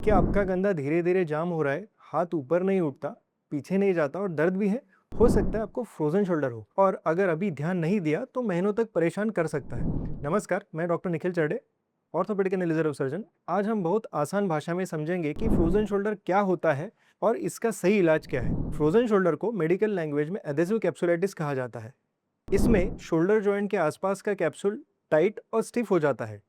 क्या आपका कंधा धीरे धीरे जाम हो रहा है, हाथ ऊपर नहीं उठता, पीछे नहीं जाता और दर्द भी है? हो सकता है आपको फ्रोजन शोल्डर हो, और अगर अभी ध्यान नहीं दिया तो महीनों तक परेशान कर सकता है। नमस्कार, मैं doctor Nikhil Charde, orthopaedic and reserve surgeon. आज हम बहुत आसान भाषा में समझेंगे कि फ्रोजन शोल्डर क्या होता है और इसका सही इलाज क्या है। फ्रोजन शोल्डर को मेडिकल लैंग्वेज में एडेसिव कैप्सुलाइटिस कहा जाता है। इसमें शोल्डर जॉइंट के आसपास का कैप्सूल टाइट और स्टिफ हो जाता है,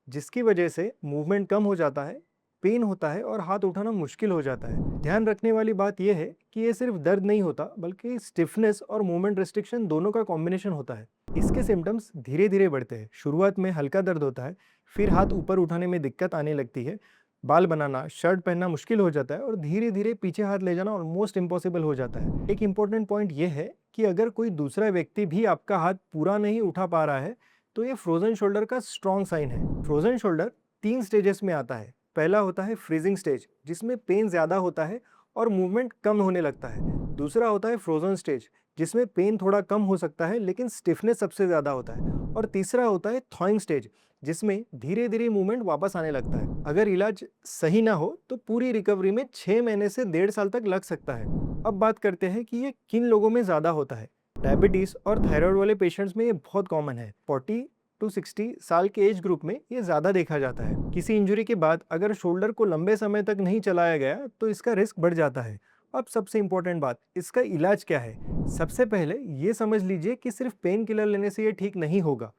जिसकी वजह से मूवमेंट कम हो जाता है, पेन होता है और हाथ उठाना मुश्किल हो जाता है। ध्यान रखने वाली बात यह है कि ये सिर्फ दर्द नहीं होता, बल्कि स्टिफनेस और मूवमेंट रिस्ट्रिक्शन दोनों का कॉम्बिनेशन होता है। इसके सिम्टम्स धीरे धीरे बढ़ते हैं। शुरुआत में हल्का दर्द होता है, फिर हाथ ऊपर उठाने में दिक्कत आने लगती है, बाल बनाना, शर्ट पहनना मुश्किल हो जाता है और धीरे धीरे पीछे हाथ ले जाना ऑलमोस्ट इम्पॉसिबल हो जाता है। एक इंपॉर्टेंट पॉइंट यह है कि अगर कोई दूसरा व्यक्ति भी आपका हाथ पूरा नहीं उठा पा रहा है, तो ये फ्रोजन शोल्डर का स्ट्रॉन्ग साइन है। फ्रोजन शोल्डर 3 स्टेजेस में आता है। पहला होता है फ्रीजिंग स्टेज, जिसमें पेन ज़्यादा होता है और मूवमेंट कम होने लगता है। दूसरा होता है फ्रोजन स्टेज, जिसमें पेन थोड़ा कम हो सकता है लेकिन स्टिफनेस सबसे ज़्यादा होता है। और तीसरा होता है थॉइंग स्टेज, जिसमें धीरे धीरे मूवमेंट वापस आने लगता है। अगर इलाज सही ना हो तो पूरी रिकवरी में 6 महीने से 1.5 साल तक लग सकता है। अब बात करते हैं कि ये किन लोगों में ज़्यादा होता है। डायबिटीज और थायराइड वाले पेशेंट्स में ये बहुत कॉमन है। 40 टू 60 साल के एज ग्रुप में ये ज़्यादा देखा जाता है। किसी इंजरी के बाद अगर शोल्डर को लंबे समय तक नहीं चलाया गया तो इसका रिस्क बढ़ जाता है। अब सबसे इंपॉर्टेंट बात, इसका इलाज क्या है। सबसे पहले ये समझ लीजिए कि सिर्फ पेन किलर लेने से ये ठीक नहीं होगा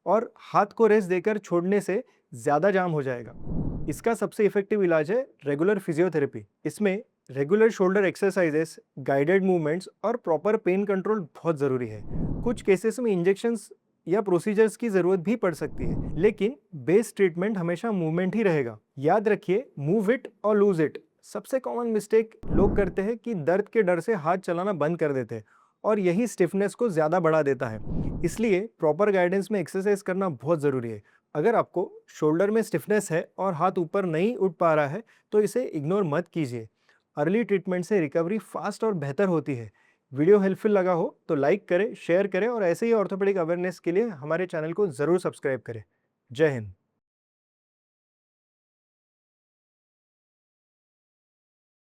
और हाथ को रेस्ट देकर छोड़ने से ज़्यादा जाम हो जाएगा। इसका सबसे इफेक्टिव इलाज है रेगुलर फिजियोथेरेपी। इसमें regular shoulder exercises, guided movements और प्रॉपर पेन कंट्रोल बहुत ज़रूरी है। कुछ केसेस में इंजेक्शंस या प्रोसीजर्स की ज़रूरत भी पड़ सकती है, लेकिन बेस ट्रीटमेंट हमेशा मूवमेंट ही रहेगा। याद रखिए, मूव इट और लूज इट। सबसे कॉमन मिस्टेक लोग करते हैं कि दर्द के डर से हाथ चलाना बंद कर देते हैं, और यही स्टिफनेस को ज़्यादा बढ़ा देता है। इसलिए प्रॉपर गाइडेंस में एक्सरसाइज करना बहुत ज़रूरी है। अगर आपको शोल्डर में स्टिफनेस है और हाथ ऊपर नहीं उठ पा रहा है, तो इसे इग्नोर मत कीजिए। अर्ली ट्रीटमेंट से रिकवरी फास्ट और बेहतर होती है। वीडियो हेल्पफुल लगा हो तो लाइक करें, शेयर करें और ऐसे ही ऑर्थोपेडिक अवेयरनेस के लिए हमारे चैनल को ज़रूर सब्सक्राइब करें। जय हिंद।